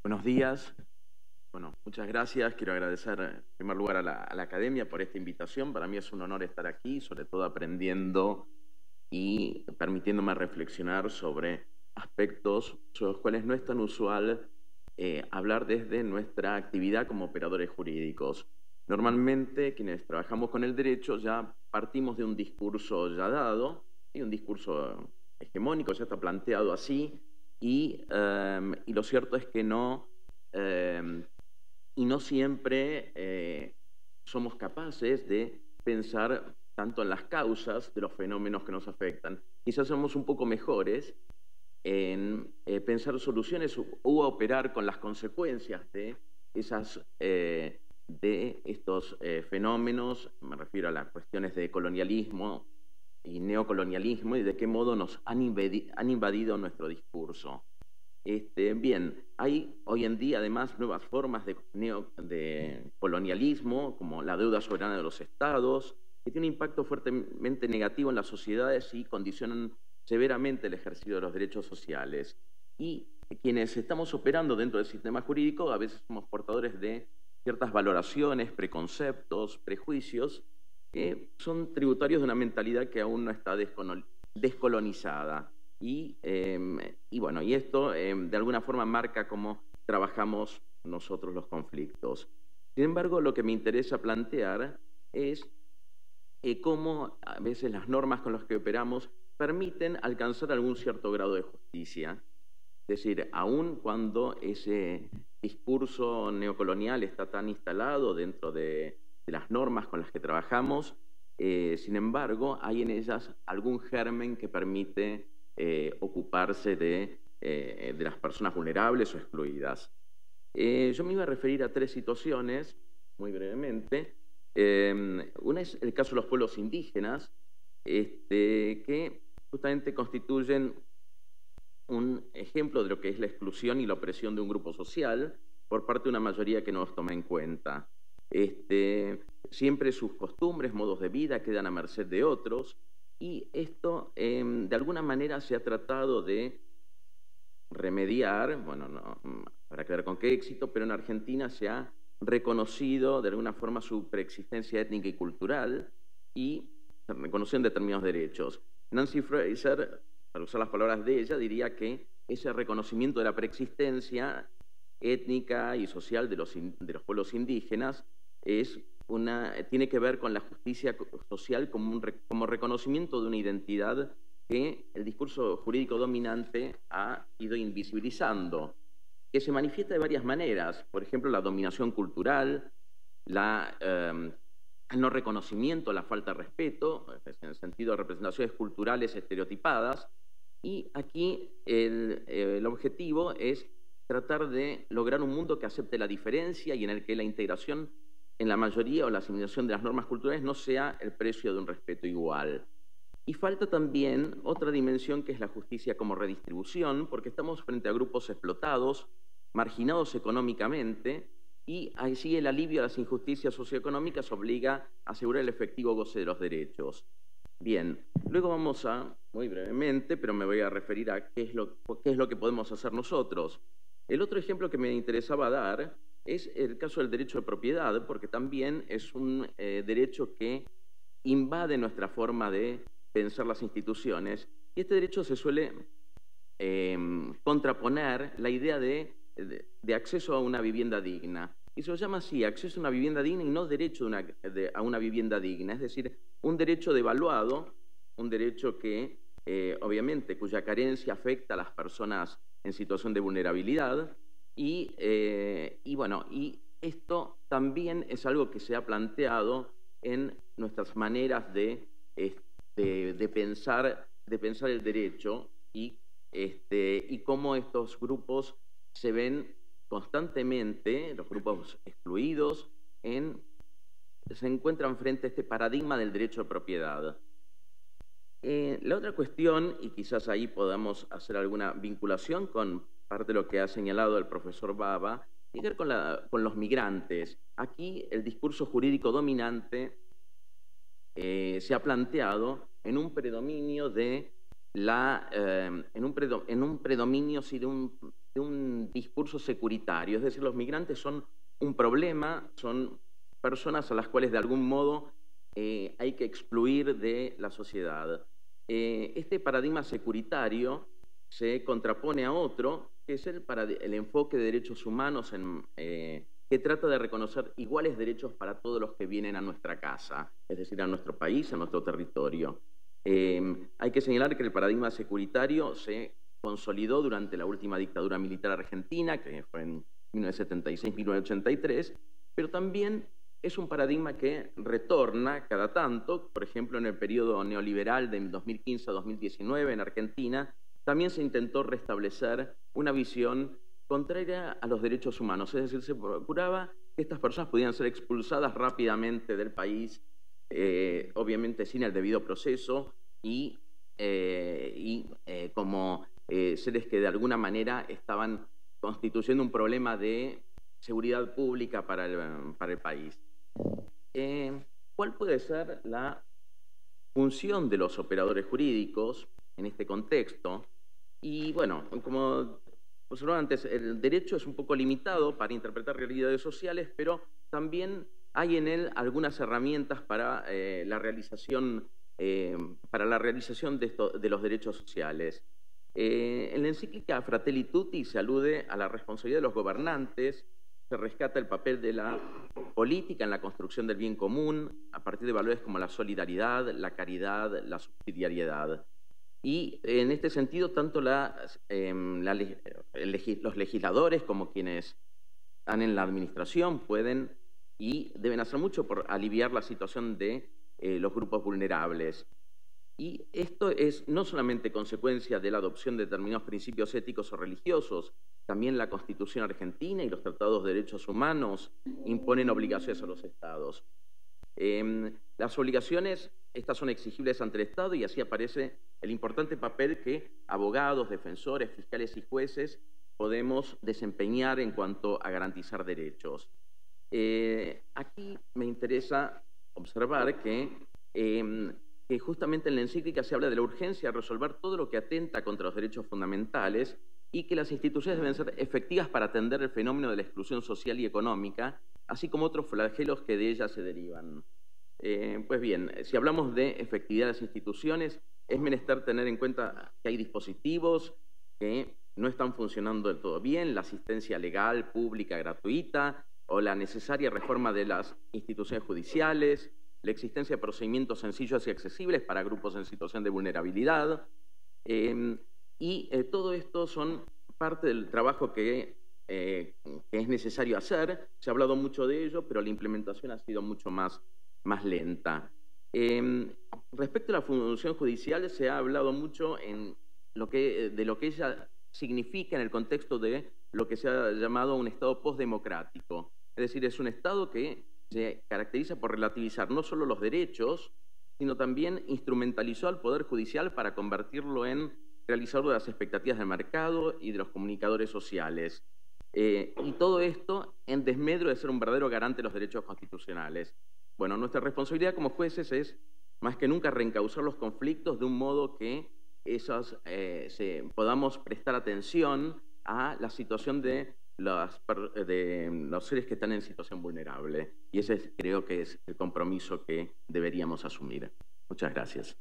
Buenos días. Bueno, muchas gracias. Quiero agradecer en primer lugar a la Academia por esta invitación. Para mí es un honor estar aquí, sobre todo aprendiendo y permitiéndome reflexionar sobre aspectos sobre los cuales no es tan usual hablar desde nuestra actividad como operadores jurídicos. Normalmente, quienes trabajamos con el derecho ya partimos de un discurso ya dado, y un discurso hegemónico, ya está planteado así, y lo cierto es que no siempre somos capaces de pensar tanto en las causas de los fenómenos que nos afectan. Quizás somos un poco mejores en pensar soluciones u operar con las consecuencias de estos fenómenos. Me refiero a las cuestiones de colonialismo y neocolonialismo y de qué modo nos han invadido nuestro discurso. Bien, hay hoy en día además nuevas formas de colonialismo, como la deuda soberana de los estados, que tiene un impacto fuertemente negativo en las sociedades y condicionan severamente el ejercicio de los derechos sociales. Y quienes estamos operando dentro del sistema jurídico a veces somos portadores de ciertas valoraciones, preconceptos, prejuicios, que son tributarios de una mentalidad que aún no está descolonizada. Y esto de alguna forma marca cómo trabajamos nosotros los conflictos. Sin embargo, lo que me interesa plantear es cómo a veces las normas con las que operamos permiten alcanzar algún cierto grado de justicia. Es decir, aun cuando ese discurso neocolonial está tan instalado dentro de las normas con las que trabajamos, sin embargo, hay en ellas algún germen que permite ocuparse de las personas vulnerables o excluidas. Yo me iba a referir a tres situaciones, muy brevemente. Una es el caso de los pueblos indígenas, que justamente constituyen un ejemplo de lo que es la exclusión y la opresión de un grupo social por parte de una mayoría que no los toma en cuenta. Siempre sus costumbres, modos de vida quedan a merced de otros, y esto de alguna manera se ha tratado de remediar, bueno, no habrá que ver con qué éxito, pero en Argentina se ha reconocido de alguna forma su preexistencia étnica y cultural y se reconocen determinados derechos. Nancy Fraser, para usar las palabras de ella, diría que ese reconocimiento de la preexistencia étnica y social de los pueblos indígenas tiene que ver con la justicia social como reconocimiento de una identidad que el discurso jurídico dominante ha ido invisibilizando, que se manifiesta de varias maneras. Por ejemplo, la dominación cultural, el no reconocimiento, la falta de respeto, en el sentido de representaciones culturales estereotipadas. Y aquí el objetivo es tratar de lograr un mundo que acepte la diferencia y en el que la integración en la mayoría o la asimilación de las normas culturales no sea el precio de un respeto igual. Y falta también otra dimensión que es la justicia como redistribución, porque estamos frente a grupos explotados, marginados económicamente, y así el alivio a las injusticias socioeconómicas obliga a asegurar el efectivo goce de los derechos. Bien, luego vamos a, muy brevemente, pero me voy a referir a qué es lo que podemos hacer nosotros. El otro ejemplo que me interesaba dar es el caso del derecho de propiedad, porque también es un derecho que invade nuestra forma de pensar las instituciones, y este derecho se suele contraponer la idea de acceso a una vivienda digna. Y se lo llama así, acceso a una vivienda digna y no derecho a una vivienda digna, es decir, un derecho devaluado, un derecho que obviamente cuya carencia afecta a las personas en situación de vulnerabilidad, y esto también es algo que se ha planteado en nuestras maneras de pensar el derecho y cómo estos grupos se ven constantemente, los grupos excluidos, se encuentran frente a este paradigma del derecho de propiedad. La otra cuestión, y quizás ahí podamos hacer alguna vinculación con parte de lo que ha señalado el profesor Baba, tiene que ver con los migrantes. Aquí el discurso jurídico dominante se ha planteado en un predominio de un de un discurso securitario, es decir, los migrantes son un problema, son personas a las cuales de algún modo hay que excluir de la sociedad. Este paradigma securitario se contrapone a otro, que es el enfoque de derechos humanos que trata de reconocer iguales derechos para todos los que vienen a nuestra casa, es decir, a nuestro país, a nuestro territorio. Hay que señalar que el paradigma securitario se consolidó durante la última dictadura militar argentina, que fue en 1976-1983, pero también es un paradigma que retorna cada tanto. Por ejemplo, en el periodo neoliberal de 2015 a 2019 en Argentina, también se intentó restablecer una visión contraria a los derechos humanos, es decir, se procuraba que estas personas pudieran ser expulsadas rápidamente del país, obviamente sin el debido proceso, y como seres que de alguna manera estaban constituyendo un problema de seguridad pública para el país. ¿Cuál puede ser la función de los operadores jurídicos en este contexto? Y bueno, como observaba antes, el derecho es un poco limitado para interpretar realidades sociales, pero también hay en él algunas herramientas para la realización de los derechos sociales. En la encíclica Fratelli Tutti se alude a la responsabilidad de los gobernantes, se rescata el papel de la política en la construcción del bien común a partir de valores como la solidaridad, la caridad, la subsidiariedad. Y en este sentido, tanto los legisladores como quienes están en la administración pueden y deben hacer mucho por aliviar la situación de los grupos vulnerables. Y esto es no solamente consecuencia de la adopción de determinados principios éticos o religiosos, también la Constitución argentina y los tratados de derechos humanos imponen obligaciones a los estados. Las obligaciones, estas son exigibles ante el Estado y así aparece el importante papel que abogados, defensores, fiscales y jueces podemos desempeñar en cuanto a garantizar derechos. Aquí me interesa observar que justamente en la encíclica se habla de la urgencia de resolver todo lo que atenta contra los derechos fundamentales y que las instituciones deben ser efectivas para atender el fenómeno de la exclusión social y económica, así como otros flagelos que de ellas se derivan. Pues bien, si hablamos de efectividad de las instituciones, es menester tener en cuenta que hay dispositivos que no están funcionando del todo bien, la asistencia legal pública gratuita o la necesaria reforma de las instituciones judiciales, la existencia de procedimientos sencillos y accesibles para grupos en situación de vulnerabilidad, todo esto son parte del trabajo que es necesario hacer. Se ha hablado mucho de ello, pero la implementación ha sido mucho más lenta. Respecto a la función judicial, se ha hablado mucho de lo que ella significa en el contexto de lo que se ha llamado un Estado postdemocrático. Es decir, es un Estado que se caracteriza por relativizar no solo los derechos, sino también instrumentalizó al Poder Judicial para convertirlo en realizador de las expectativas del mercado y de los comunicadores sociales. Y todo esto en desmedro de ser un verdadero garante de los derechos constitucionales. Bueno, nuestra responsabilidad como jueces es, más que nunca, reencauzar los conflictos de un modo que podamos prestar atención a la situación de los seres que están en situación vulnerable. Y ese creo que es el compromiso que deberíamos asumir. Muchas gracias.